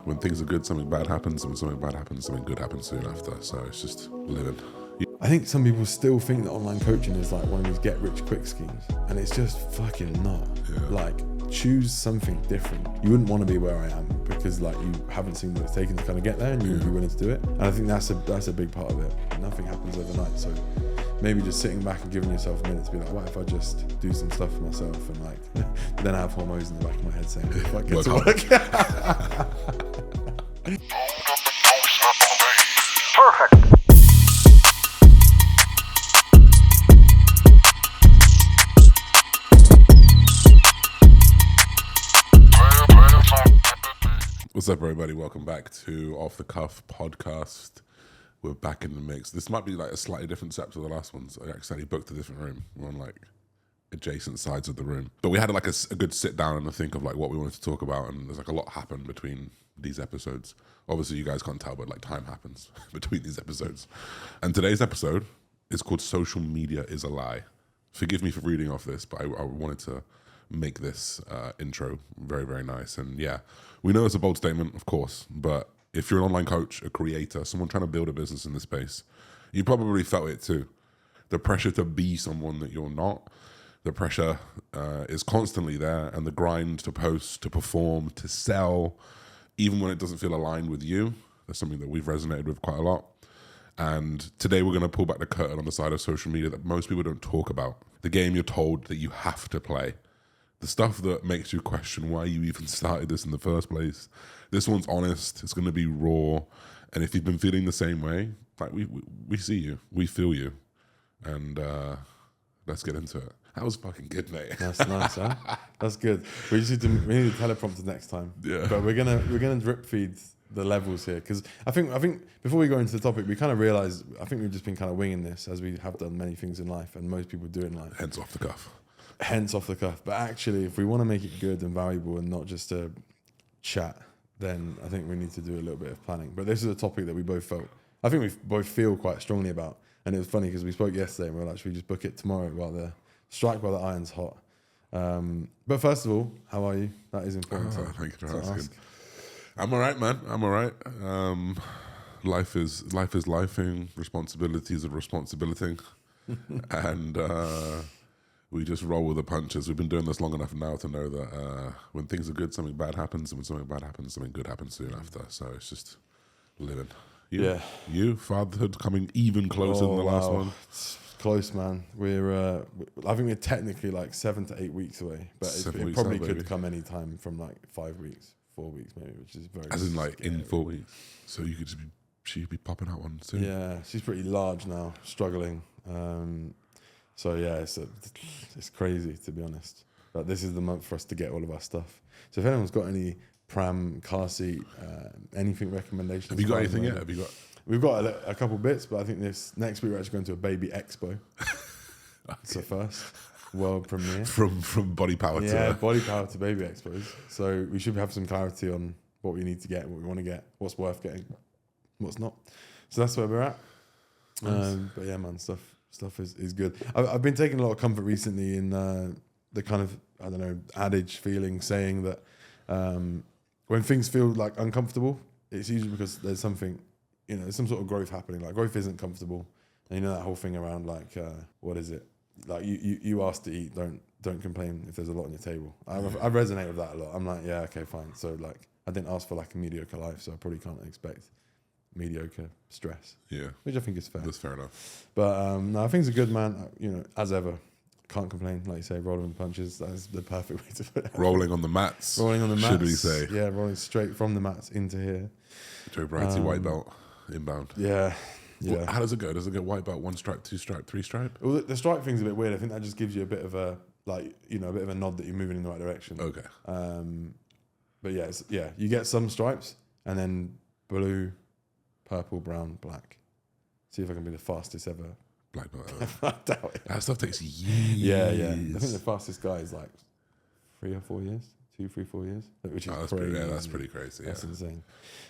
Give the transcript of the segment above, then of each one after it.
when things are good, something bad happens, and when something bad happens, something good happens soon after. So it's just living. I think some people still think that online coaching is like one of these get-rich-quick schemes, and it's just fucking not. Yeah. Like, choose something different. You wouldn't want to be where I am because like you haven't seen what it's taken to kind of get there, and you would be willing to do it. And I think that's a big part of it. Nothing happens overnight, so maybe just sitting back and giving yourself a minute to be like, what if I just do some stuff for myself, and like then I have hormones in the back of my head saying, fuck, get to work. Perfect. What's up, everybody? Welcome back to Off the Cuff podcast. We're back in the mix. This might be like a slightly different setup to the last ones. I actually booked a different room. We're on like adjacent sides of the room. But we had like a good sit down and a think of like what we wanted to talk about. And there's like a lot happened between these episodes. Obviously, you guys can't tell, but like time happens between these episodes. And today's episode is called Social Media is a Lie. Forgive me for reading off this, but I wanted to make this intro very, very nice. And yeah, we know it's a bold statement, of course, but if you're an online coach, a creator, someone trying to build a business in this space, you probably felt it too. The pressure to be someone that you're not, the pressure is constantly there, and the grind to post, to perform, to sell, even when it doesn't feel aligned with you. That's something that we've resonated with quite a lot. And today we're going to pull back the curtain on the side of social media that most people don't talk about. The game you're told that you have to play. The stuff that makes you question why you even started this in the first place. This one's honest. It's going to be raw. And if you've been feeling the same way, like we see you. We feel you. And let's get into it. That was fucking good, mate. That's nice, huh? That's good. We need a teleprompter next time. Yeah. But we're gonna drip feed the levels here, because I think before we go into the topic, we kind of realize I think we've just been kind of winging this, as we have done many things in life, and most people do in life. Hence off the cuff. But actually, if we want to make it good and valuable and not just a chat, then I think we need to do a little bit of planning. But this is a topic that we both felt, I think we both feel quite strongly about. And it was funny because we spoke yesterday and we were like, should we just book it tomorrow while the iron's hot? But first of all, how are you? That is important. Thank you for asking. I'm all right, man. I'm all right. Life is lifing. Responsibilities are responsibility. And we just roll with the punches. We've been doing this long enough now to know that when things are good, something bad happens, and when something bad happens, something good happens soon after. So it's just living. You, fatherhood coming even closer than the last one. It's close, man. I think we're technically like 7 to 8 weeks away, but it probably could come any time from like 5 weeks, 4 weeks maybe, which is very. As in like scary. in 4 weeks. So you could just she'd be popping out one soon. Yeah, she's pretty large now, struggling. So yeah, it's crazy, to be honest. But this is the month for us to get all of our stuff. So if anyone's got any pram, car seat, anything recommendations. Have you got anything yet? We've got a couple bits, but I think this next week we're actually going to a baby expo. It's the first world premiere. From body power to body power to baby expos. So we should have some clarity on what we need to get, what we want to get, what's worth getting, what's not. So that's where we're at. Nice. But yeah, man, stuff is good. I've been taking a lot of comfort recently in the kind of, I don't know, adage feeling, saying that when things feel like uncomfortable, it's usually because there's something, there's some sort of growth happening. Like growth isn't comfortable. And that whole thing around like, what is it? Like you asked to eat, don't complain if there's a lot on your table. I resonate with that a lot. I'm like, yeah, okay, fine. So like, I didn't ask for like a mediocre life, so I probably can't expect mediocre stress. Yeah. Which I think is fair. That's fair enough. But no, things are good, man. As ever, can't complain. Like you say, rolling with the punches. That's the perfect way to put it. Rolling on the mats. Should we say? Yeah, rolling straight from the mats into here. Joe Brighty, white belt, inbound. Yeah. Well, how does it go? Does it go white belt, 1 stripe, 2 stripe, 3 stripe? Well, the stripe thing's a bit weird. I think that just gives you a bit of a a bit of a nod that you're moving in the right direction. Okay. But yeah, you get some stripes and then blue, purple, brown, black. See if I can be the fastest ever. Black belt. I doubt it. That stuff takes years. Yeah. I think the fastest guy is like 3 or 4 years. 2, 3, 4 years, which is crazy. That's pretty crazy. That's insane.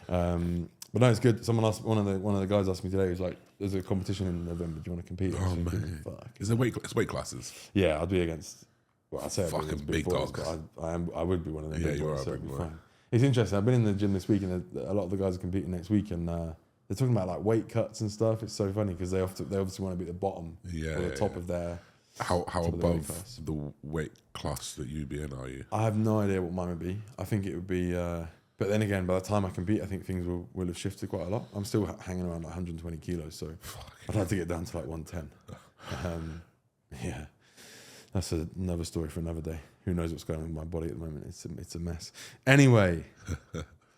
But no, it's good. Someone asked, one of the guys asked me today, he was like, "There's a competition in November. Do you want to compete?" Oh man, fuck. Is there weight classes? Yeah, I'd be against. Well, I'd say fucking I'd be big dogs, dogs. but I would be one of them. Yeah, big you boys, are a so big it'd be boy. fine. It's interesting. I've been in the gym this week, and a lot of the guys are competing next week, and they're talking about like weight cuts and stuff. It's so funny because they obviously want to be at the bottom or the top of their. How above class. the weight class that you'd be in are you? I have no idea what mine would be. I think it would be, but then again, by the time I compete, I think things will have shifted quite a lot. I'm still hanging around like 120 kilos, so I'd like to get down to like 110. Yeah, that's another story for another day. Who knows what's going on with my body at the moment? It's a mess. Anyway,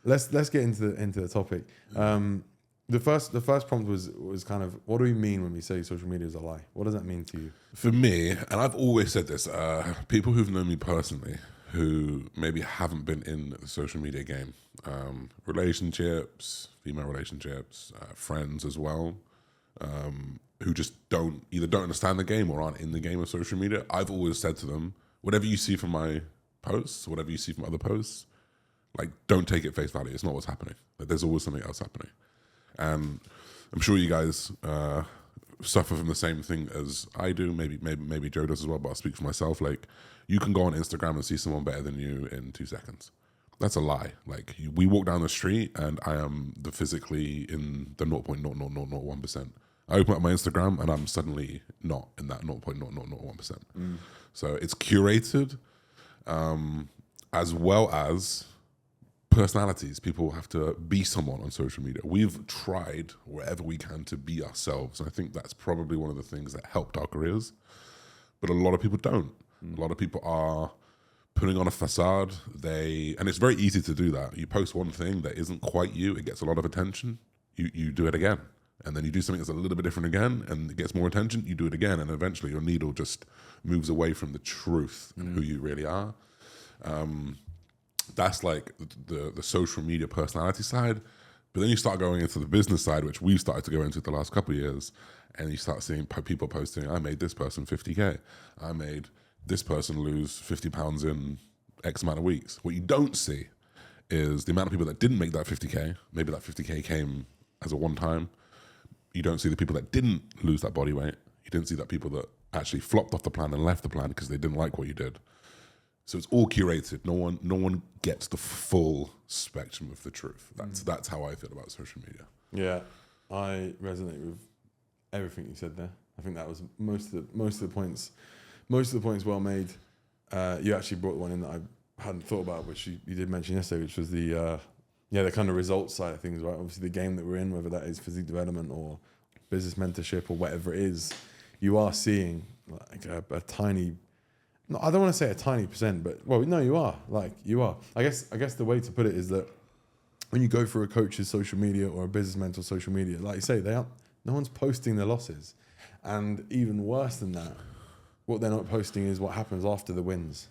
let's get into the topic. The first prompt was kind of, what do we mean when we say social media is a lie? What does that mean to you? For me, and I've always said this, people who've known me personally, who maybe haven't been in the social media game, female relationships, friends as well, who just either don't understand the game or aren't in the game of social media, I've always said to them, whatever you see from my posts, whatever you see from other posts, like, don't take it face value. It's not what's happening. Like, there's always something else happening. And I'm sure you guys suffer from the same thing as I do. Maybe Joe does as well, but I'll speak for myself. Like, you can go on Instagram and see someone better than you in 2 seconds. That's a lie. Like, we walk down the street and I am physically in the 0.0001%. I open up my Instagram and I'm suddenly not in that 0.0001%. So it's curated, as well as personalities. People have to be someone on social media. We've tried wherever we can to be ourselves. And I think that's probably one of the things that helped our careers. But a lot of people don't. A lot of people are putting on a facade. And it's very easy to do that. You post one thing that isn't quite you, it gets a lot of attention. You do it again. And then you do something that's a little bit different again, and it gets more attention, you do it again, and eventually your needle just moves away from the truth and who you really are. That's like the social media personality side. But then you start going into the business side, which we've started to go into the last couple of years, and you start seeing people posting, I made this person 50K. I made this person lose 50 pounds in X amount of weeks. What you don't see is the amount of people that didn't make that 50K. Maybe that 50K came as a one-time. You don't see the people that didn't lose that body weight. You didn't see that people that actually flopped off the plan and left the plan because they didn't like what you did. So it's all curated. No one gets the full spectrum of the truth. That's how I feel about social media. Yeah, I resonate with everything you said there. I think that was most of the points well made. You actually brought one in that I hadn't thought about, which you did mention yesterday, which was the kind of results side of things, right? Obviously, the game that we're in, whether that is physique development or business mentorship or whatever it is, you are seeing like a tiny. No, I don't want to say a tiny percent, but well, no, you are. Like, you are. I guess the way to put it is that when you go through a coach's social media or a business mentor's social media, like you say, no one's posting their losses, and even worse than that, what they're not posting is what happens after the wins.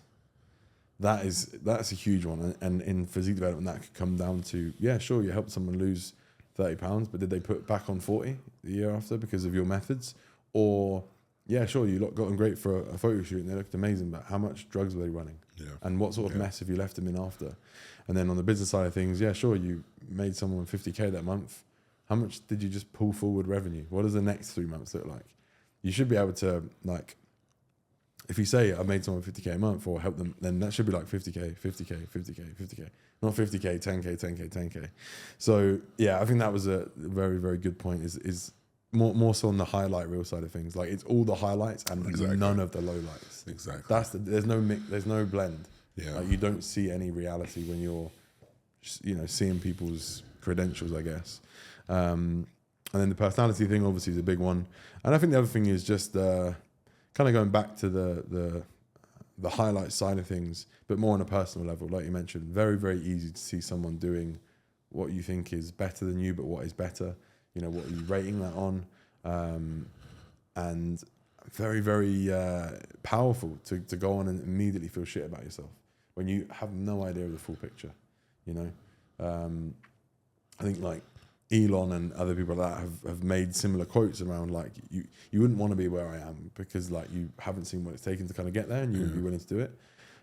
That's a huge one, and in physique development, that could come down to, yeah, sure, you helped someone lose 30 pounds, but did they put back on 40 the year after because of your methods? Or, yeah, sure, you got them great for a photo shoot and they looked amazing, but how much drugs were they running? Yeah. And what sort of mess have you left them in after? And then on the business side of things, yeah, sure, you made someone 50K that month. How much did you just pull forward revenue? What does the next 3 months look like? You should be able to, like, if you say I made someone 50K a month or help them, then that should be like 50K, 50K, 50K, 50K. Not 50K, 10K, 10K, 10K. So, yeah, I think that was a very, very good point, is more so on the highlight reel side of things. Like, it's all the highlights and none of the lowlights. Exactly. There's no blend. Yeah. Like, you don't see any reality when you're, seeing people's credentials, I guess. And then the personality thing obviously is a big one. And I think the other thing is just kind of going back to the highlight side of things, but more on a personal level. Like you mentioned, very, very easy to see someone doing what you think is better than you, but what is better? What are you rating that on? And very, very powerful to go on and immediately feel shit about yourself when you have no idea of the full picture. I think like Elon and other people like that have made similar quotes around like you wouldn't want to be where I am because like you haven't seen what it's taken to kind of get there, and you would be willing to do it.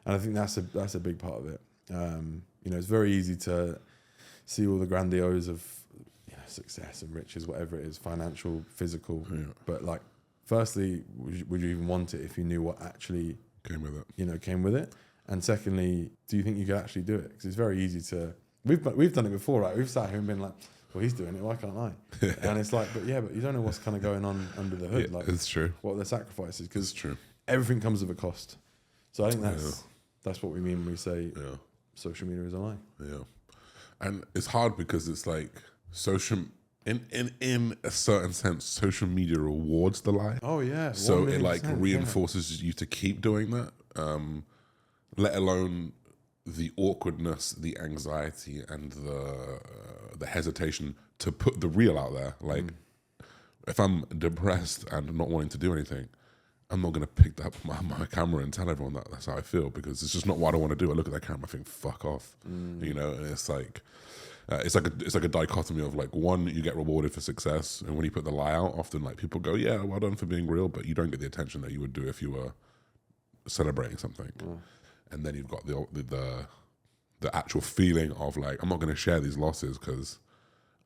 And I think that's a big part of it. It's very easy to see all the grandiose of success and riches, whatever it is, financial, physical. Yeah. But like, firstly, would you even want it if you knew what actually came with it? Came with it. And secondly, do you think you could actually do it? Because it's very easy to. We've done it before, right? We've sat here and been like, well, he's doing it. Why can't I? And it's like, but you don't know what's kind of going on under the hood. Yeah, like, it's true. What are the sacrifices? It's Because true. everything comes with a cost. So I think that's what we mean when we say Yeah. social media is a lie. Yeah. And it's hard because it's like social in a certain sense, social media rewards the lie. Oh yeah. So it 1,000,000%, like reinforces you to keep doing that. Let alone the awkwardness, the anxiety, and the hesitation to put the real out there. Like, if I'm depressed and not wanting to do anything, I'm not going to pick up my camera and tell everyone that that's how I feel, because it's just not what I want to do. I look at that camera, I think, fuck off, you know. And it's like a dichotomy of like, one, you get rewarded for success, and when you put the lie out, often like people go, yeah, well done for being real, but you don't get the attention that you would do if you were celebrating something. And then you've got the actual feeling of like, I'm not going to share these losses because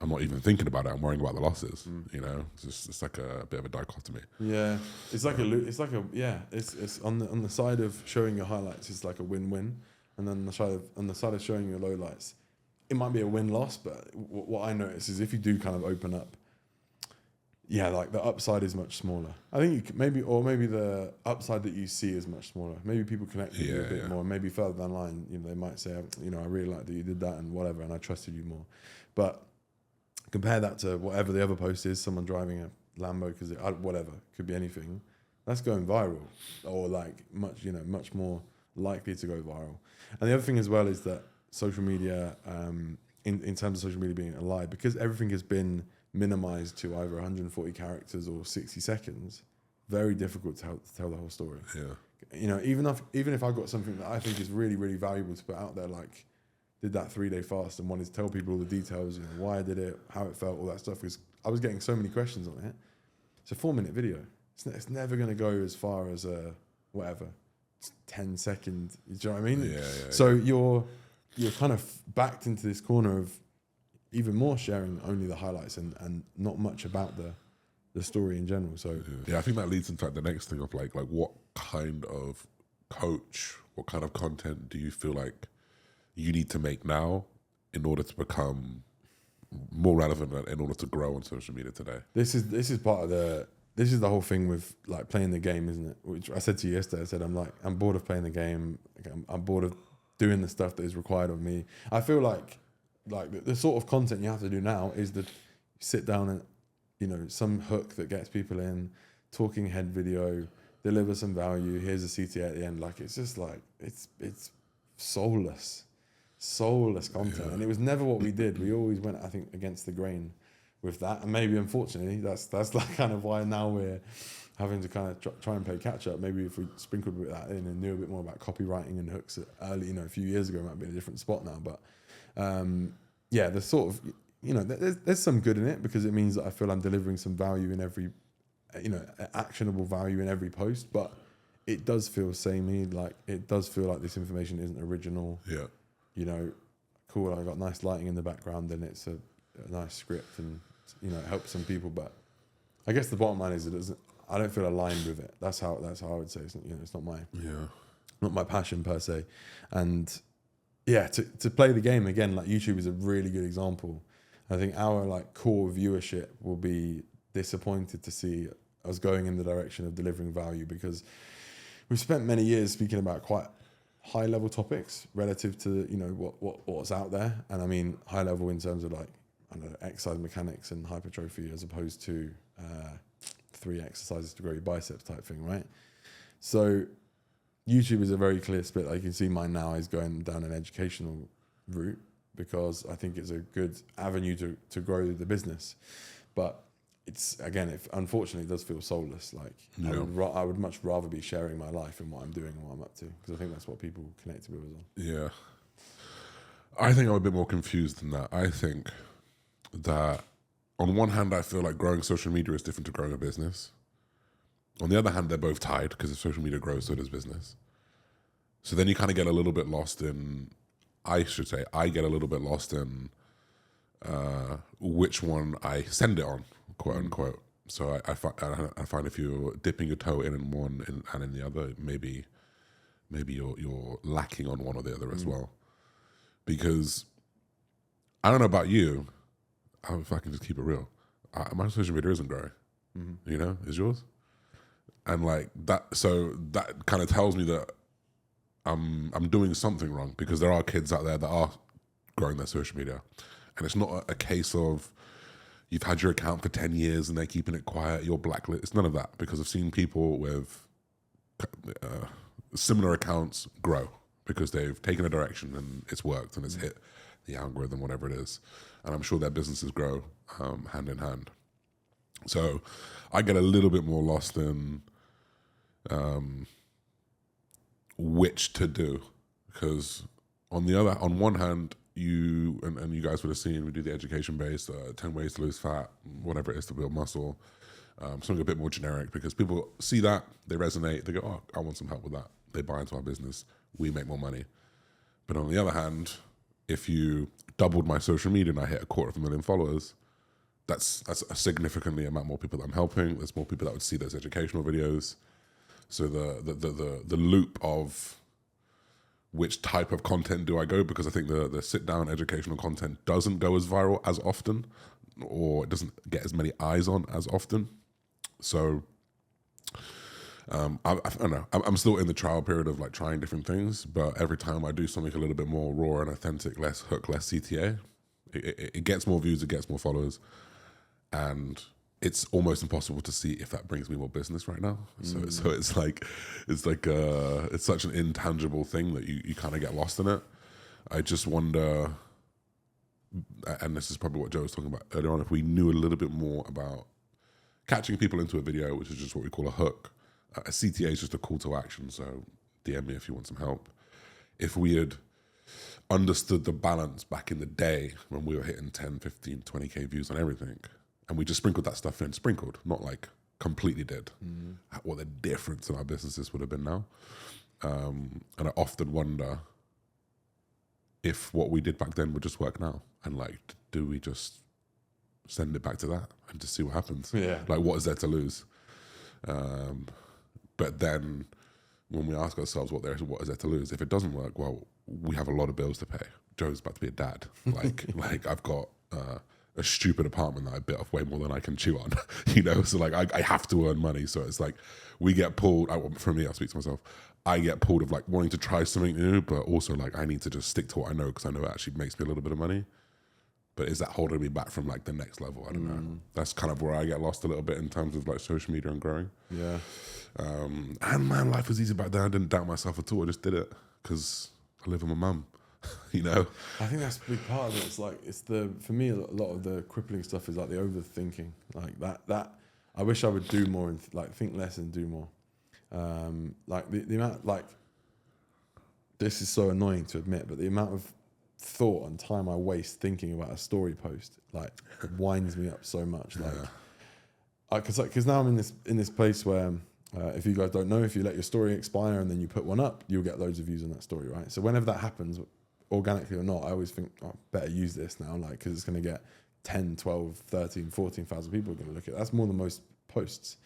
I'm not even thinking about it. I'm worrying about the losses. You know, it's like a bit of a dichotomy. Yeah, it's on the side of showing your highlights, it's like a win-win, and then on the side of showing your lowlights, it might be a win-loss. But what I notice is if you do kind of open up, like the upside is much smaller. I think maybe the upside that you see is much smaller. Maybe people connect with you a bit more. Maybe further down the line, they might say, I really like that you did that and whatever, and I trusted you more. But compare that to whatever the other post is, someone driving a Lambo because whatever, could be anything. That's going viral, or like much more likely to go viral. And the other thing as well is that social media, in terms of social media being a lie, because everything has been minimized to either 140 characters or 60 seconds, very difficult to tell the whole story. Yeah. Even if I've got something that I think is really, really valuable to put out there, like did that 3-day fast and wanted to tell people all the details, why I did it, how it felt, all that stuff, because I was getting so many questions on it. It's a 4-minute video. It's never going to go as far as a 10 second. Do you know what I mean? Yeah. So you're kind of backed into this corner of even more sharing only the highlights and not much about the story in general. So I think that leads into like the next thing of like what kind of coach, what kind of content do you feel like you need to make now in order to become more relevant and in order to grow on social media today? This is part of this is the whole thing with like playing the game, isn't it? Which I said to you yesterday. I said I'm bored of playing the game. I'm bored of doing the stuff that is required of me. I feel like the sort of content you have to do now is that you sit down and some hook that gets people in, talking head video, deliver some value. Here's a CTA at the end. Like it's just like it's soulless content, and it was never what we did. We always went, I think, against the grain with that, and maybe unfortunately that's like kind of why now we're having to kind of try and play catch up. Maybe if we sprinkled with that in and knew a bit more about copywriting and hooks early, a few years ago, it might be in a different spot now. But the sort of there's some good in it, because it means that I feel I'm delivering some value in every actionable value in every post. But it does feel samey. Like it does feel like this information isn't original. Yeah. Cool, I got nice lighting in the background and it's a nice script and, it helps some people. But I guess the bottom line is I don't feel aligned with it. That's how I would say it's, it's not my passion per se. And to play the game again, like YouTube is a really good example. I think our like core viewership will be disappointed to see us going in the direction of delivering value, because we've spent many years speaking about quite high level topics relative to what's out there, and I mean high level in terms of like exercise mechanics and hypertrophy, as opposed to 3 exercises to grow your biceps type thing, right? So YouTube is a very clear split. Like you can see mine now is going down an educational route, because I think it's a good avenue to grow the business. But it's, again, unfortunately, it does feel soulless. Like I would much rather be sharing my life and what I'm doing and what I'm up to, because I think that's what people connect with us on. Yeah. I think I'm a bit more confused than that. I think that on one hand, I feel like growing social media is different to growing a business. On the other hand, they're both tied, because if social media grows, so does business. So then you kind of get a little bit lost in, I get a little bit lost in which one I send it on, quote unquote. So I find if you're dipping your toe in one and in the other, maybe maybe you're lacking on one or the other as well. Because I don't know about you, if I can just keep it real, my social media isn't growing. You know, is yours? And like that, so that kind of tells me that I'm doing something wrong, because there are kids out there that are growing their social media, and it's not a case of you've had your account for 10 years and they're keeping it quiet, you're blacklisted. It's none of that, because I've seen people with similar accounts grow because they've taken a direction and it's worked and it's hit the algorithm, whatever it is. And I'm sure their businesses grow hand in hand. So I get a little bit more lost in which to do, because on one hand, you and you guys would have seen, we do the education based 10 ways to lose fat, whatever it is to build muscle, something a bit more generic, because people see that, they resonate, they go, oh, I want some help with that, they buy into our business, we make more money. But on the other hand, if you doubled my social media and I hit 250,000 followers, that's a significantly amount more people that I'm helping. There's more people that would see those educational videos. So the loop of which type of content do I go, because I think the sit down educational content doesn't go as viral as often, or it doesn't get as many eyes on as often. So I don't know. I'm still in the trial period of like trying different things, but every time I do something a little bit more raw and authentic, less hook, less CTA, it gets more views, it gets more followers, and it's almost impossible to see if that brings me more business right now. So it's such an intangible thing that you kind of get lost in it. I just wonder, and this is probably what Joe was talking about earlier on, if we knew a little bit more about catching people into a video, which is just what we call a hook. A CTA is just a call to action, so DM me if you want some help. If we had understood the balance back in the day when we were hitting 10, 15, 20K views on everything, and we just sprinkled that stuff in, not like completely did, what the difference in our businesses would have been now. And I often wonder if what we did back then would just work now, and like, do we just send it back to that and just see what happens? Yeah. Like, what is there to lose? But then when we ask ourselves what is there to lose, if it doesn't work, well, we have a lot of bills to pay. Joe's about to be a dad. Like I've got a stupid apartment that I bit off way more than I can chew on, you know? So like I have to earn money. So it's like we get pulled, for me, I'll speak to myself, I get pulled of like wanting to try something new, but also like I need to just stick to what I know, because I know it actually makes me a little bit of money. But is that holding me back from like the next level? I don't know. That's kind of where I get lost a little bit in terms of like social media and growing. Yeah. And man, life was easy back then. I didn't doubt myself at all. I just did it because I live with my mum, you know? I think that's a big part of it. It's like, for me, a lot of the crippling stuff is like the overthinking. Like that I wish I would do more and like think less and do more. Like the amount, like, this is so annoying to admit, but the amount of thought and time I waste thinking about a story post like winds me up so much. Like, because now I'm in this place where if you guys don't know, if you let your story expire and then you put one up, you'll get loads of views on that story, right? So whenever that happens, organically or not, I always think, oh, better use this now, like, because it's going to get 10, 12, 13, 14,000 people are going to look at it. That's more than most posts.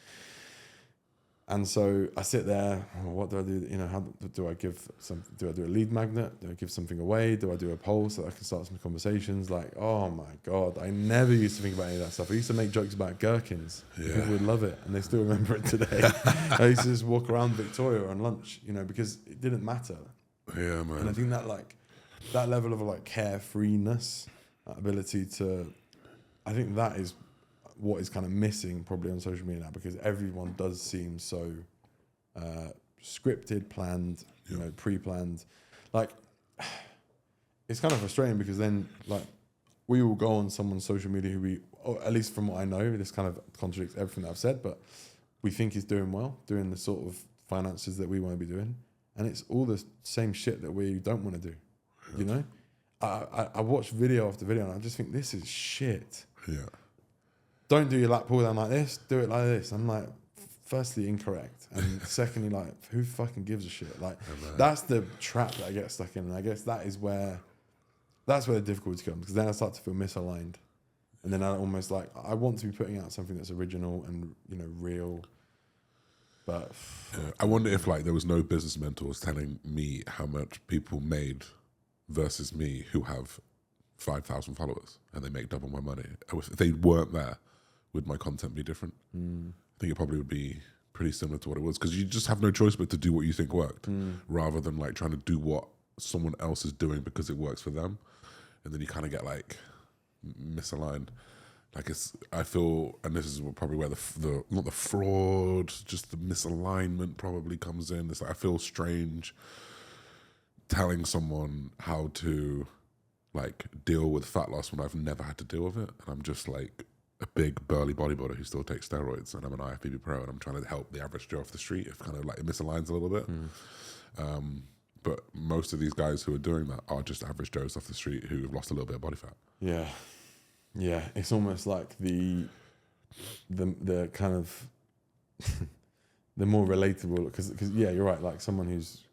And so I sit there, oh, what do I do? You know, how do I give do I do a lead magnet? Do I give something away? Do I do a poll so that I can start some conversations? Like, oh my God, I never used to think about any of that stuff. I used to make jokes about gherkins. Yeah. People would love it, and they still remember it today. I used to just walk around Victoria on lunch, you know, because it didn't matter. Yeah, man. And I think that like, that level of like carefreeness, that ability to, I think that is what is kind of missing probably on social media now, because everyone does seem so scripted, planned, you know, pre-planned. Like, it's kind of frustrating because then like we will go on someone's social media who we, or at least from what I know, this kind of contradicts everything that I've said, but we think is doing well, doing the sort of finances that we want to be doing, and it's all the same shit that we don't want to do. You know, I watch video after video and I just think this is shit. Yeah. Don't do your lat pull down like this, do it like this. I'm like, firstly, incorrect. And secondly, like, who fucking gives a shit? Like, that's the trap that I get stuck in. And I guess that's where the difficulty comes, because then I start to feel misaligned. And then I almost like, I want to be putting out something that's original and, you know, real. But I wonder if like there was no business mentors telling me how much people made versus me who have 5,000 followers and they make double my money. If they weren't there, would my content be different? I think it probably would be pretty similar to what it was, because you just have no choice but to do what you think worked, rather than like trying to do what someone else is doing because it works for them, and then you kind of get like misaligned. Like I feel, and this is probably where the not the fraud, just the misalignment probably comes in. It's like I feel strange telling someone how to like deal with fat loss when I've never had to deal with it, and I'm just like a big burly bodybuilder who still takes steroids, and I'm an IFBB pro, and I'm trying to help the average Joe off the street. It kind of like it misaligns a little bit. But most of these guys who are doing that are just average Joes off the street who have lost a little bit of body fat. Yeah, it's almost like the kind of the more relatable, because yeah, you're right. Like someone who's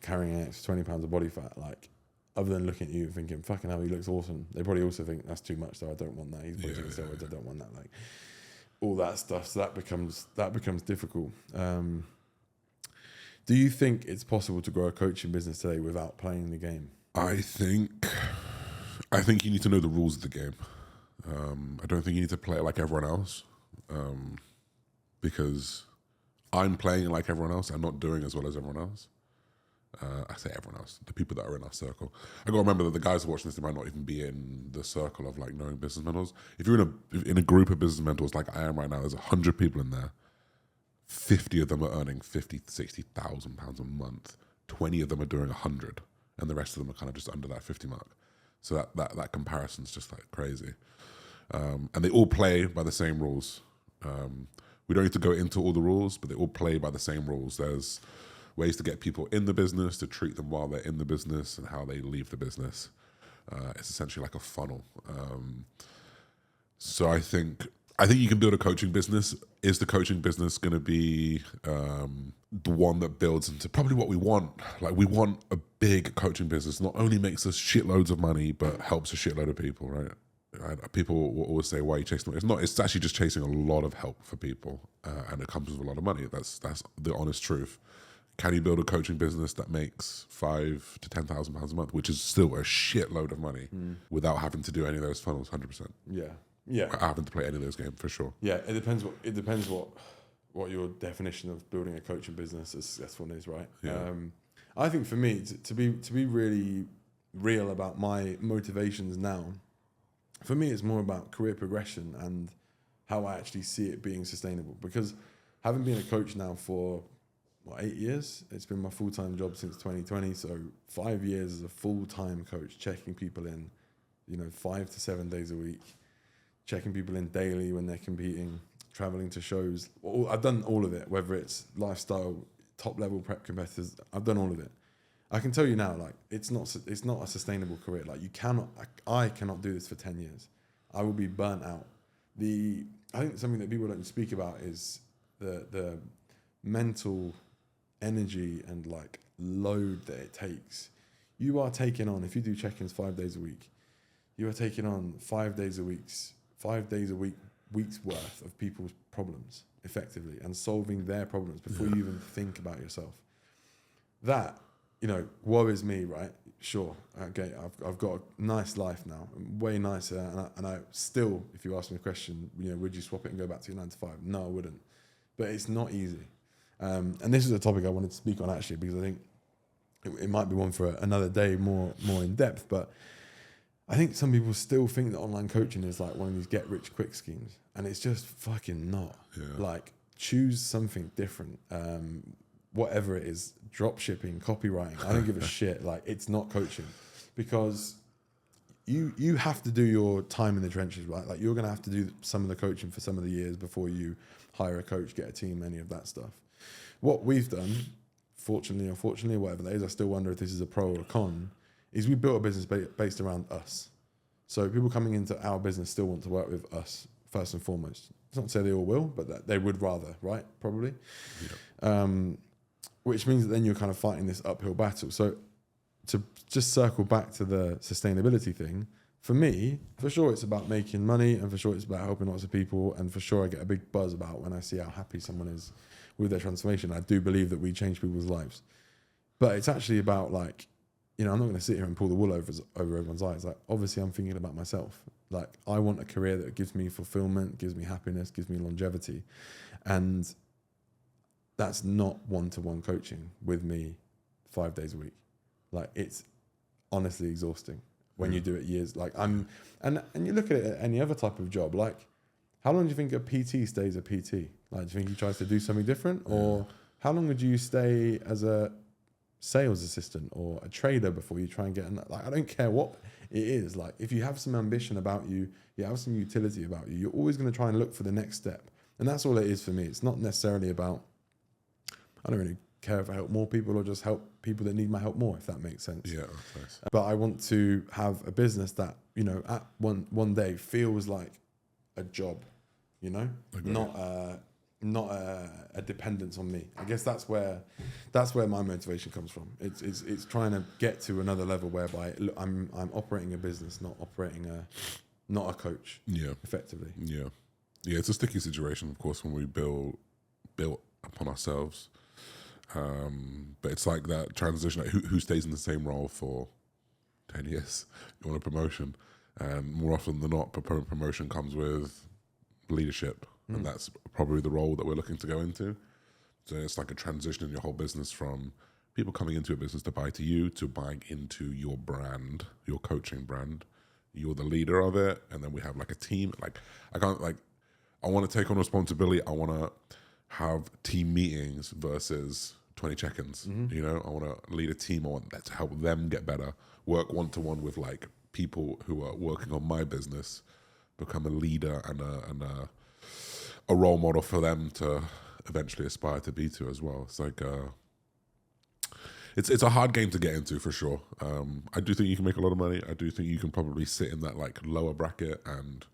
carrying an extra 20 pounds of body fat, like other than looking at you and thinking, "Fucking hell, he looks awesome," they probably also think that's too much. So I don't want that. He's taking steroids. I don't want that. Like all that stuff. So that becomes difficult. Do you think it's possible to grow a coaching business today without playing the game? I think you need to know the rules of the game. I don't think you need to play it like everyone else, because I'm playing it like everyone else. I'm not doing as well as everyone else. I say everyone else, the people that are in our circle. I got to remember that the guys watching this, they might not even be in the circle of like knowing business mentors. If you're in a group of business mentors like I am right now, there's 100 people in there. 50 of them are earning 50, 60,000 pounds a month. 20 of them are doing 100, and the rest of them are kind of just under that 50 mark. So that comparison's just like crazy. And they all play by the same rules. We don't need to go into all the rules, but they all play by the same rules. There's ways to get people in the business, to treat them while they're in the business, and how they leave the business. It's essentially like a funnel. So I think you can build a coaching business. Is the coaching business going to be the one that builds into probably what we want? Like we want a big coaching business. Not only makes us shitloads of money, but helps a shitload of people, right? People will always say, "Why are you chasing money?" It's not. It's actually just chasing a lot of help for people, and it comes with a lot of money. That's the honest truth. Can you build a coaching business that makes £5,000 to £10,000 a month, which is still a shitload of money, without having to do any of those funnels? 100%. Yeah. Having to play any of those games for sure. Yeah, it depends what your definition of building a coaching business as successful is, right? Yeah. I think for me to be really real about my motivations now, for me it's more about career progression and how I actually see it being sustainable. Because having been a coach now for 8 years, it's been my full-time job since 2020. So 5 years as a full-time coach, checking people in, 5 to 7 days a week, checking people in daily when they're competing, traveling to shows. I've done all of it, whether it's lifestyle, top-level prep competitors. I've done all of it. I can tell you now, like it's not a sustainable career. Like I cannot do this for 10 years. I will be burnt out. I think something that people don't speak about is the mental energy and like load that it takes. You are taking on, if you do check-ins 5 days a week, you are taking on 5 days a week's worth of people's problems effectively, and solving their problems before you even think about yourself. That, worries me, right? Sure. Okay. I've got a nice life now, way nicer. And I still, if you ask me a question, would you swap it and go back to your 9 to 5? No, I wouldn't. But it's not easy. And this is a topic I wanted to speak on actually, because I think it might be one for another day, more in depth. But I think some people still think that online coaching is like one of these get rich quick schemes, and it's just fucking not. Yeah. Like choose something different. Whatever it is, drop shipping, copywriting, I don't give a shit. Like it's not coaching, because you have to do your time in the trenches, right? Like you're going to have to do some of the coaching for some of the years before you hire a coach, get a team, any of that stuff. What we've done, fortunately or unfortunately, whatever that is, I still wonder if this is a pro or a con, is we built a business based around us. So people coming into our business still want to work with us first and foremost. It's not to say they all will, but that they would rather, right? Probably. Yeah. Which means that then you're kind of fighting this uphill battle. So to just circle back to the sustainability thing, for me, for sure, it's about making money, and for sure, it's about helping lots of people, and for sure, I get a big buzz about when I see how happy someone is with their transformation. I do believe that we change people's lives, but it's actually about like, I'm not going to sit here and pull the wool over everyone's eyes. Like, obviously, I'm thinking about myself. Like, I want a career that gives me fulfillment, gives me happiness, gives me longevity, and that's not one-to-one coaching with me 5 days a week. Like, it's honestly exhausting when you do it years. Like, and you look at it at any other type of job. Like, how long do you think a PT stays a PT? Like, do you think he tries to do something different, or how long would you stay as a sales assistant or a trader before you try and get like, I don't care what it is. Like, if you have some ambition about you, you have some utility about you, you're always going to try and look for the next step. And that's all it is for me. It's not necessarily about, I don't really care if I help more people or just help people that need my help more, if that makes sense. Yeah, that's nice. But I want to have a business that, at one day feels like a job, not a dependence on me. I guess that's where my motivation comes from. It's trying to get to another level whereby I'm operating a business, not operating not a coach. Yeah, effectively. Yeah. It's a sticky situation, of course, when we build upon ourselves. But it's like that transition. Like who stays in the same role for 10 years? You want a promotion, and more often than not, promotion comes with leadership. And that's probably the role that we're looking to go into. So it's like a transition in your whole business from people coming into a business to buy to you to buying into your brand, your coaching brand. You're the leader of it. And then we have like a team. Like, I want to take on responsibility. I want to have team meetings versus 20 check-ins. I want to lead a team. I want that to help them get better, work one-to-one with like people who are working on my business, become a leader and a role model for them to eventually aspire to be to as well. It's like it's a hard game to get into for sure. I do think you can make a lot of money. I do think you can probably sit in that like lower bracket and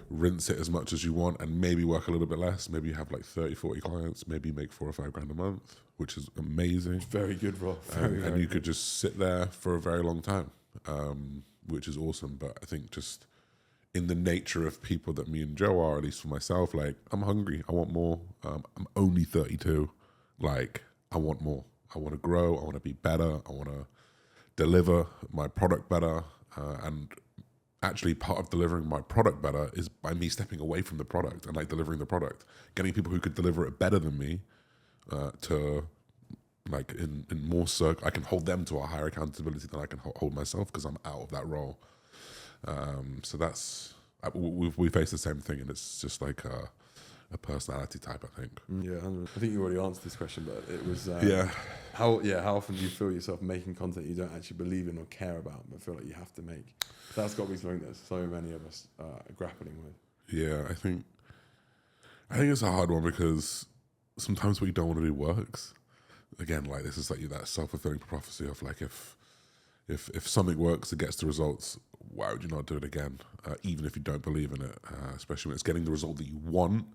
rinse it as much as you want and maybe work a little bit less. Maybe you have like 30, 40 clients, maybe you make $4 or $5 grand a month, which is amazing. Very good, Rob. And you could just sit there for a very long time, which is awesome. But I think just in the nature of people that me and Joe are, at least for myself, like, I'm hungry. I want more. I'm only 32. Like, I want more. I want to grow. I want to be better. I want to deliver my product better. And actually, part of delivering my product better is by me stepping away from the product and like delivering the product, getting people who could deliver it better than me to like in more circle. I can hold them to a higher accountability than I can hold myself because I'm out of that role. So that's we face the same thing, and it's just like a personality type, I think. Yeah, I think you already answered this question, but it was how often do you feel yourself making content you don't actually believe in or care about, but feel like you have to make? That's got to be something that so many of us are grappling with. Yeah, I think it's a hard one because sometimes what you don't want to do works. Again, like this is like that self-fulfilling prophecy of like if something works, it gets the results, why would you not do it again? Even if you don't believe in it, especially when it's getting the result that you want.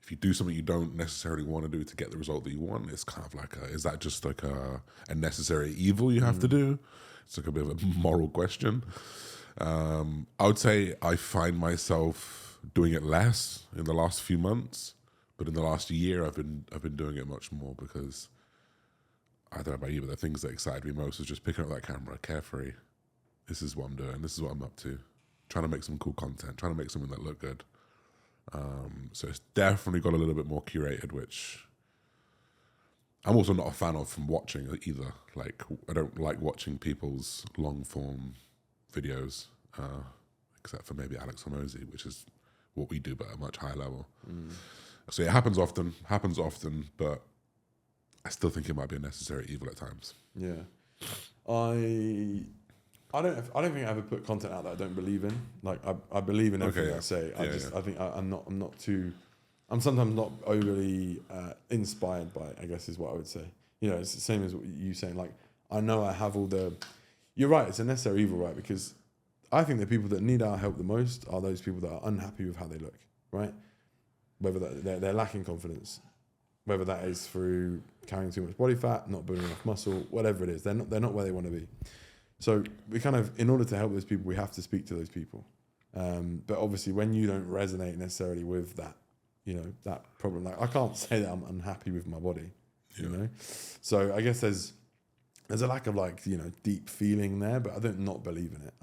If you do something you don't necessarily want to do to get the result that you want, it's kind of like, is that just like a necessary evil you have to do? It's like a bit of a moral question. I would say I find myself doing it less in the last few months, but in the last year I've been doing it much more because I don't know about you, but the things that excited me most was just picking up that camera, carefree. This is what I'm doing. This is what I'm up to. Trying to make some cool content. Trying to make something that look good. So it's definitely got a little bit more curated, which I'm also not a fan of from watching either. Like, I don't like watching people's long form videos, except for maybe Alex Hormozy, which is what we do, but at a much higher level. So it happens often, but I still think it might be a necessary evil at times. Yeah, I don't think I ever put content out that I don't believe in. Like I believe in everything I say. I think I'm sometimes not overly inspired by it, I guess is what I would say. It's the same as what you saying. Like, I know I have all the. You're right. It's a necessary evil, right? Because I think the people that need our help the most are those people that are unhappy with how they look, right? Whether they're lacking confidence, whether that is through carrying too much body fat, not building enough muscle, whatever it is, they're not where they want to be. So we kind of, in order to help those people, we have to speak to those people. But obviously, when you don't resonate necessarily with that, that problem, like I can't say that I'm unhappy with my body, So I guess there's a lack of deep feeling there, but I don't not believe in it.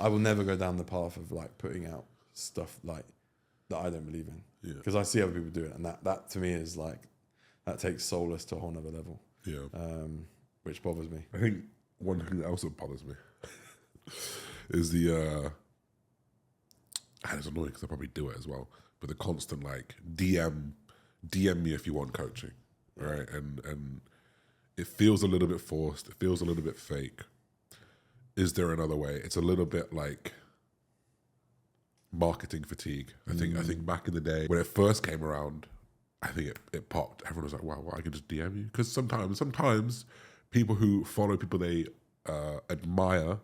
I will never go down the path of putting out stuff that I don't believe in, because I see other people do it, and that to me is that takes solace to a whole nother level. Which bothers me. I think one thing that also bothers me is and it's annoying because I probably do it as well, but the constant DM me if you want coaching, right? And it feels a little bit forced. It feels a little bit fake. Is there another way? It's a little bit like marketing fatigue. I think back in the day when it first came around, I think it popped. Everyone was like, wow, I can just DM you. Because sometimes people who follow people they admire,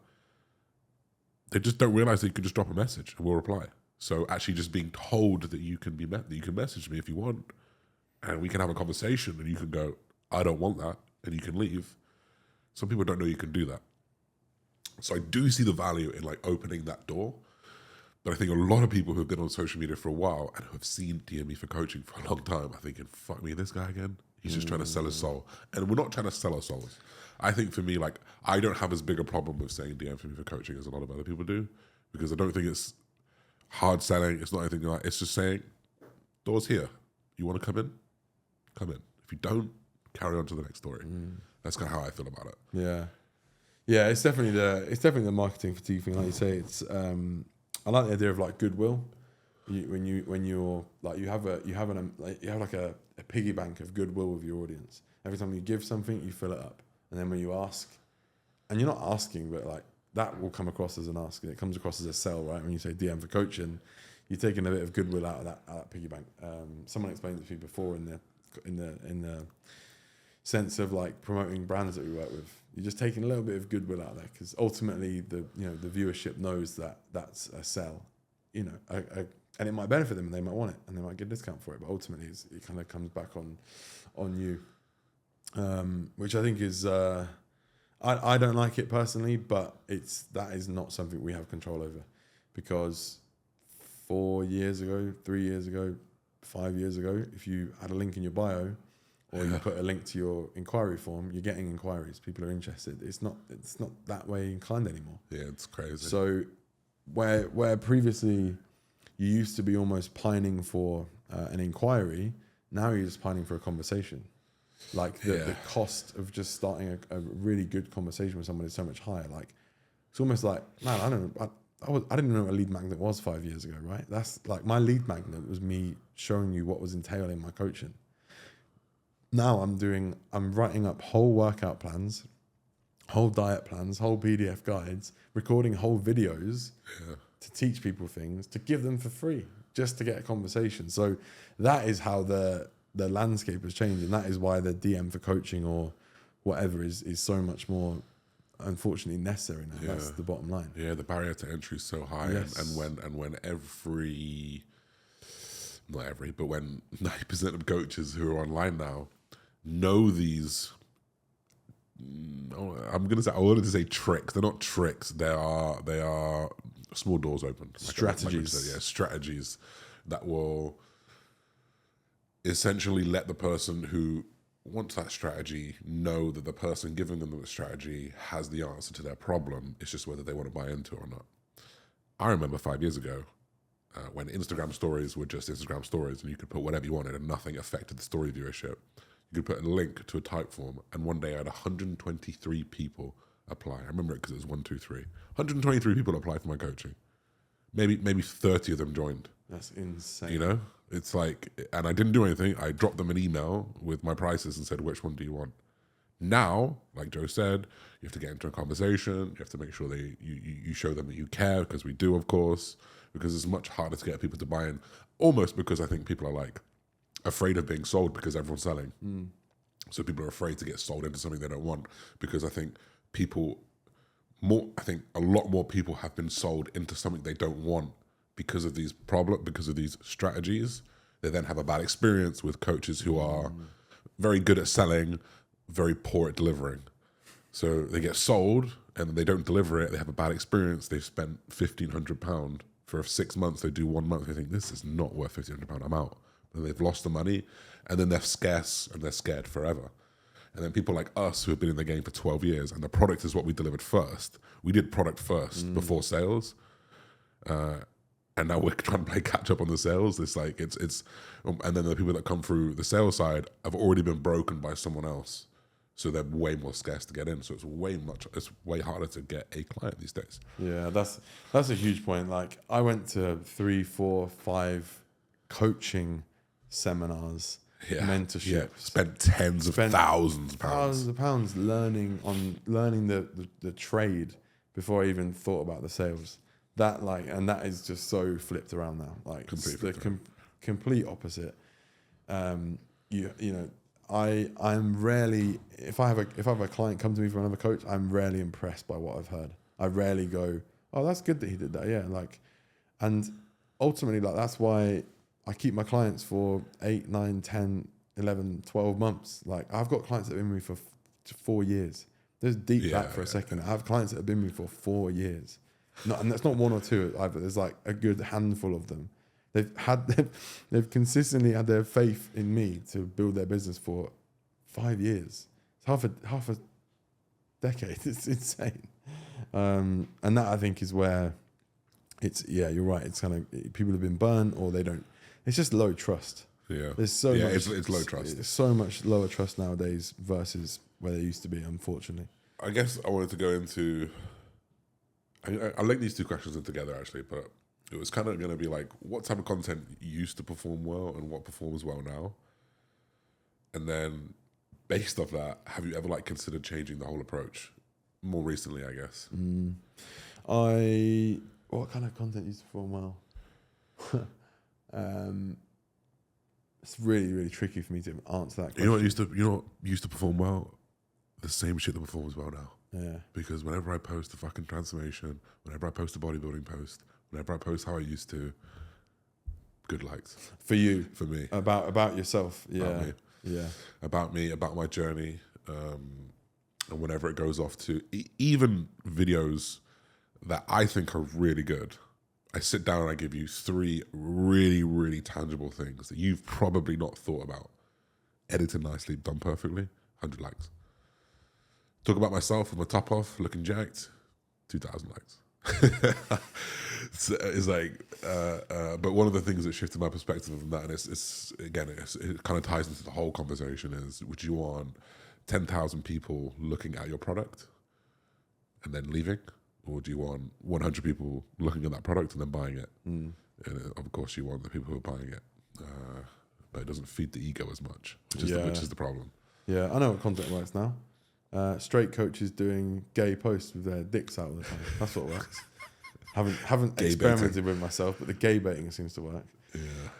they just don't realize that you can just drop a message and we'll reply. So actually just being told that you can that you can message me if you want and we can have a conversation and you can go, I don't want that, and you can leave. Some people don't know you can do that. So I do see the value in opening that door. But I think a lot of people who have been on social media for a while and who have seen DM me for coaching for a long time are thinking, fuck me, this guy again? He's just trying to sell his soul. And we're not trying to sell our souls. I think for me, I don't have as big a problem with saying DM for me for coaching as a lot of other people do, because I don't think it's hard selling. It's not anything it's just saying, door's here. You want to come in? Come in. If you don't, carry on to the next story. That's kind of how I feel about it. Yeah, it's definitely the marketing fatigue thing. Like you say, it's I like the idea of Goodwill. You have a piggy bank of goodwill with your audience. Every time you give something, you fill it up, and then when you ask, and you're not asking, but that will come across as an ask, and it comes across as a sell, right? When you say DM for coaching, you're taking a bit of goodwill out of that piggy bank. Someone explained it to me before in the sense of promoting brands that we work with. You're just taking a little bit of goodwill out there, because ultimately the viewership knows that that's a sell, and it might benefit them and they might want it and they might get a discount for it, but ultimately it kind of comes back on you, which I think is I don't like it personally, but that is not something we have control over, because 4 years ago, 3 years ago, 5 years ago, if you had a link in your bio, or you put a link to your inquiry form, you're getting inquiries. People are interested. It's not that way inclined anymore. Yeah, it's crazy. So where previously you used to be almost pining for an inquiry, now you're just pining for a conversation. The cost of just starting a really good conversation with someone is so much higher. It's almost man, I don't know. I didn't know what a lead magnet was 5 years ago, right? That's my lead magnet was me showing you what was entailed in my coaching. Now I'm writing up whole workout plans, whole diet plans, whole PDF guides, recording whole videos to teach people things, to give them for free, just to get a conversation. So that is how the landscape has changed, and that is why the DM for coaching or whatever is so much more, unfortunately, necessary now. That's the bottom line. Yeah, the barrier to entry is so high, and when when 90% of coaches who are online now know these, I wanted to say tricks. They're not tricks. They are small doors open. Strategies. Strategies that will essentially let the person who wants that strategy know that the person giving them the strategy has the answer to their problem. It's just whether they want to buy into it or not. I remember 5 years ago when Instagram stories were just Instagram stories and you could put whatever you wanted and nothing affected the story viewership. You could put a link to a type form, and one day I had 123 people apply. I remember it because it was 1, 2, 3. 123 people applied for my coaching. Maybe 30 of them joined. That's insane. It's and I didn't do anything. I dropped them an email with my prices and said, which one do you want? Now, like Joe said, you have to get into a conversation. You have to make sure you show them that you care, because we do, of course, because it's much harder to get people to buy in, almost because I think people are afraid of being sold because everyone's selling. So people are afraid to get sold into something they don't want, because I think a lot more people have been sold into something they don't want because of these because of these strategies. They then have a bad experience with coaches who are very good at selling, very poor at delivering. So they get sold and they don't deliver it. They have a bad experience. They've spent £1,500 for 6 months. They do 1 month. They think this is not worth £1,500. I'm out. And they've lost the money, and then they're scarce and they're scared forever. And then people like us who have been in the game for 12 years, and the product is what we delivered first. We did product first before sales. And now we're trying to play catch up on the sales. It's like, and then the people that come through the sales side have already been broken by someone else. So they're way more scarce to get in. So it's way harder to get a client these days. Yeah, that's a huge point. Like, I went to 3, 4, 5 coaching seminars, mentorship. Spent tens of thousands of pounds. Thousands of pounds learning the trade before I even thought about the sales. And that is just so flipped around now. Like, complete opposite. I'm rarely, if I have a client come to me from another coach, I'm rarely impressed by what I've heard. I rarely go, oh, that's good that he did that. Yeah. Like, and ultimately, like, that's why I keep my clients for 8, 9, 10, 11, 12 months. Like, I've got clients that have been with me for 4 years. There's deep back for a second. I have clients that have been with me for 4 years. And that's not 1 or 2 either. There's like a good handful of them. They've consistently had their faith in me to build their business for 5 years. It's half a decade. It's insane. And that, I think, is where you're right. It's kind of, people have been burnt, or they don't. It's just low trust. Yeah. There's so much. It's low trust. It's so much lower trust nowadays versus where they used to be, unfortunately. I guess I wanted to go into, I linked these 2 questions in together actually, but it was kind of going to be like, what type of content used to perform well and what performs well now? And then based off that, have you ever like considered changing the whole approach? More recently, I guess. What kind of content used to perform well? It's really, really tricky for me to answer that question. You know what used to perform well? The same shit that performs well now. Yeah. Because whenever I post a fucking transformation, whenever I post a bodybuilding post, whenever I post how I used to, good likes. For you. For me. About yourself. Yeah. About me. Yeah. About me, about my journey. And whenever it goes off to even videos that I think are really good, I sit down and I give you 3 really, really tangible things that you've probably not thought about. Edited nicely, done perfectly, 100 likes. Talk about myself with my top off, looking jacked, 2,000 likes. It's like, but one of the things that shifted my perspective from that, and it kind of ties into the whole conversation, is would you want 10,000 people looking at your product and then leaving? Or do you want 100 people looking at that product and then buying it? And of course, you want the people who are buying it. But it doesn't feed the ego as much, which is the problem. Yeah, I know what content works now. Straight coaches doing gay posts with their dicks out all the time. That's what works. haven't experimented with myself, but the gay baiting seems to work.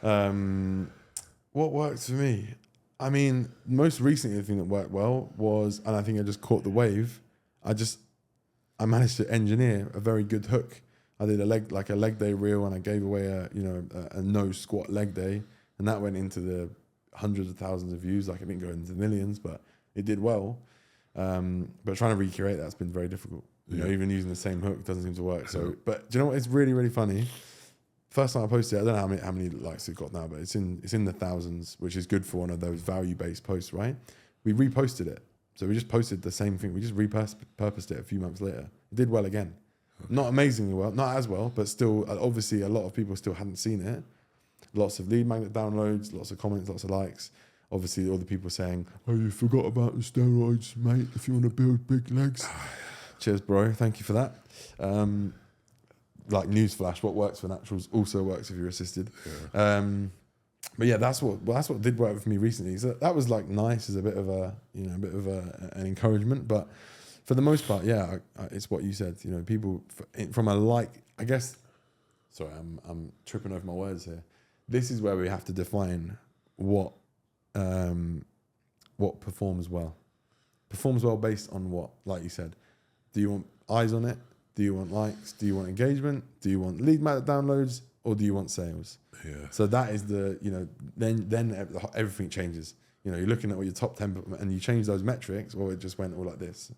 Yeah. What works for me? I mean, most recently, the thing that worked well was, and I think I just caught the wave, I managed to engineer a very good hook. I did a leg day reel, and I gave away a no squat leg day, and that went into the hundreds of thousands of views. Like, it didn't go into the millions, but it did well. But trying to recreate that's been very difficult. You know, even using the same hook doesn't seem to work. So, but do you know what? It's really, really funny. First time I posted it, I don't know how many likes it got now, but it's in the thousands, which is good for one of those value-based posts, right? We reposted it. So we just posted the same thing. We just repurposed it a few months later. It did well again. Okay. Not amazingly well, not as well, but still, obviously, a lot of people still hadn't seen it. Lots of lead magnet downloads, lots of comments, lots of likes. Obviously, all the people saying, "Oh, you forgot about the steroids, mate. If you want to build big legs." Cheers, bro. Thank you for that. Like, newsflash, what works for naturals also works if you're assisted. Yeah. But yeah, that's what did work for me recently. So that was like nice as a bit of an encouragement. But for the most part, yeah, it's what you said. You know, people from a like, I guess. Sorry, I'm tripping over my words here. This is where we have to define what performs well. Performs well based on what? Like you said, do you want eyes on it? Do you want likes? Do you want engagement? Do you want lead magnet downloads? Or do you want sales? Yeah. So that is then everything changes. You know, you're looking at all your top 10 and you change those metrics, or it just went all like this.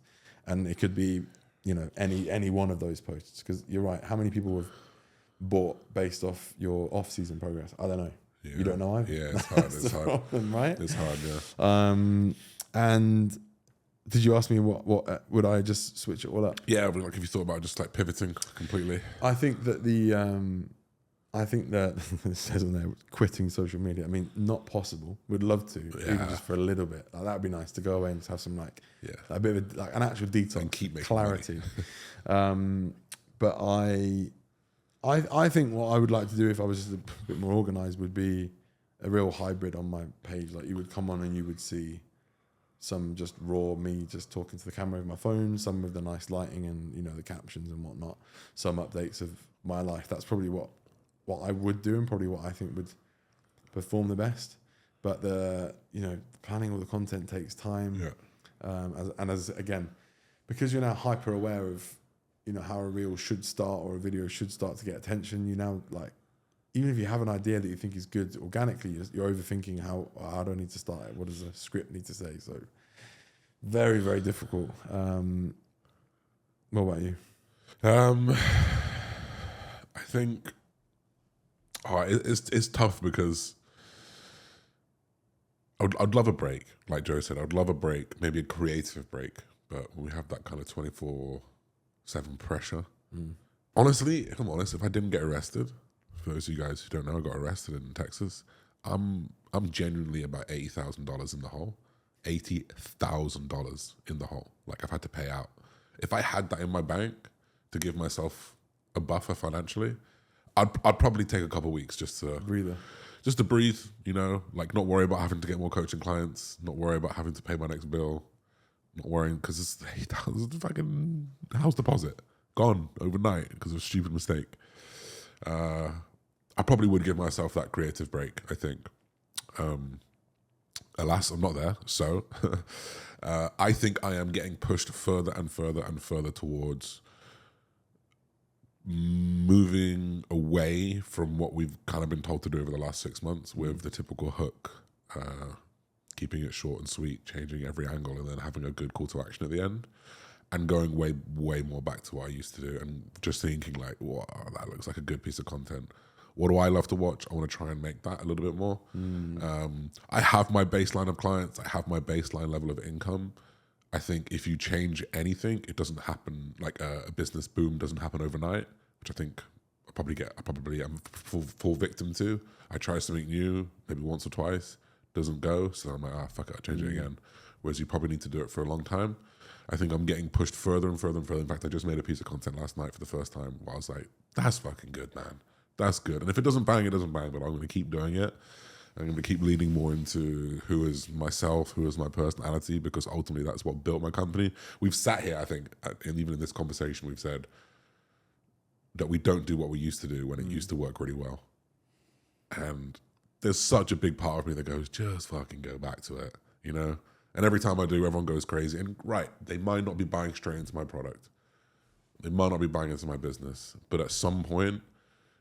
And it could be, you know, any one of those posts. Because you're right. How many people have bought based off your off-season progress? I don't know. Yeah. You don't know either. Yeah, it's hard. That's It's the hard. problem, right? It's hard, yeah. And did you ask me what would I just switch it all up? Yeah, but like if you thought about just like pivoting completely. I think that it says on there, quitting social media. I mean, not possible. Would love to, even just for a little bit. Like, that'd be nice to go away and just have some a bit of an actual detox And keep making clarity. But I think what I would like to do if I was just a bit more organised would be a real hybrid on my page. Like, you would come on and you would see some just raw me just talking to the camera with my phone, some with the nice lighting and, you know, the captions and whatnot, some updates of my life. That's probably what I would do and probably what I think would perform the best. But planning all the content takes time. Yeah. Again, because you're now hyper aware of, you know, how a reel should start or a video should start to get attention, you now, like, even if you have an idea that you think is good organically, you're overthinking how do I need to start it? What does the script need to say? So very, very difficult. What about you? I think it's tough because I'd love a break, like Joe said. I'd love a break, maybe a creative break, but we have that kind of 24/7 pressure. Honestly, if I'm honest, if I didn't get arrested, for those of you guys who don't know, I got arrested in Texas. I'm genuinely about $80,000 in the hole. $80,000 in the hole. Like, I've had to pay out. If I had that in my bank to give myself a buffer financially, I'd probably take a couple of weeks just to breathe, you know, like not worry about having to get more coaching clients, not worry about having to pay my next bill, not worrying because it's $8,000 fucking house deposit gone overnight because of a stupid mistake. I probably would give myself that creative break, I think. Alas, I'm not there. So I think I am getting pushed further and further and further towards moving away from what we've kind of been told to do over the last 6 months with the typical hook, keeping it short and sweet, changing every angle, and then having a good call to action at the end, and going way, way more back to what I used to do, and just thinking like, wow, that looks like a good piece of content. What do I love to watch? I want to try and make that a little bit more. I have my baseline of clients. I have my baseline level of income. I think if you change anything, it doesn't happen, like a business boom doesn't happen overnight, which I think I probably am full victim to. I try something new, maybe once or twice, doesn't go, so I'm like, fuck it, I'll change it again. Whereas you probably need to do it for a long time. I think I'm getting pushed further and further and further. In fact, I just made a piece of content last night for the first time where I was like, that's fucking good, man. That's good. And if it doesn't bang, it doesn't bang, but I'm going to keep doing it. I'm going to keep leaning more into who is myself, who is my personality, because ultimately that's what built my company. We've sat here, I think, and even in this conversation, we've said that we don't do what we used to do when it used to work really well. And there's such a big part of me that goes, just fucking go back to it, you know? And every time I do, everyone goes crazy. And right, they might not be buying straight into my product. They might not be buying into my business. But at some point,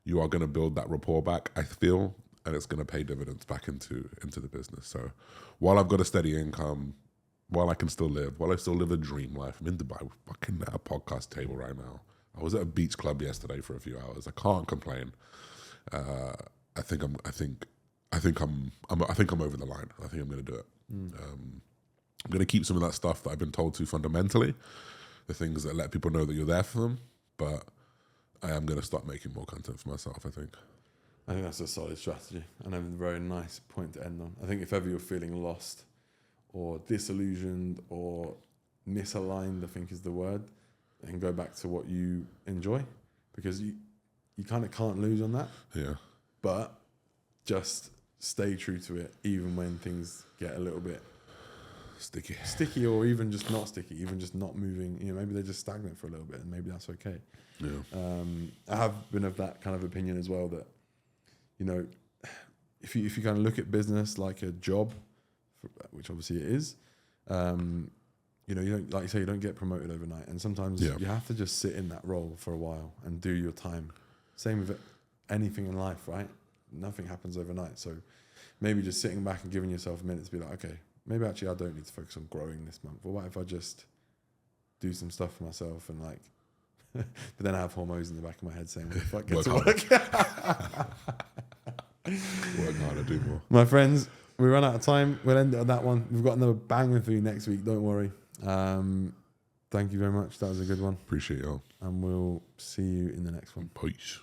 you are going to build that rapport back, I feel, and it's going to pay dividends back into the business. So while I've got a steady income, while I can still live, while I still live a dream life, I'm in Dubai, fucking at a podcast table right now. I was at a beach club yesterday for a few hours. I can't complain. I think I'm over the line. I think I'm going to do it. I'm going to keep some of that stuff that I've been told to fundamentally, the things that let people know that you're there for them, but I am going to start making more content for myself, I think. I think that's a solid strategy and a very nice point to end on. I think if ever you're feeling lost or disillusioned or misaligned, I think is the word, then go back to what you enjoy, because you kind of can't lose on that. Yeah. But just stay true to it, even when things get a little bit sticky, or even just not sticky, even just not moving. You know, maybe they're just stagnant for a little bit, and maybe that's okay. Yeah. I have been of that kind of opinion as well, that, you know, if you kind of look at business like a job, which obviously it is, you know, you don't, like you say, you don't get promoted overnight, and sometimes you have to just sit in that role for a while and do your time. Same with anything in life, right? Nothing happens overnight. So maybe just sitting back and giving yourself a minute to be like, okay, maybe actually I don't need to focus on growing this month. Or what if I just do some stuff for myself and like. But then I have hormones in the back of my head saying, "What the fuck, get Work to harder. work." Work harder, do more. My friends, we run out of time. We'll end it on that one. We've got another banger for you next week. Don't worry. Thank you very much. That was a good one. Appreciate y'all. And we'll see you in the next one. Peace.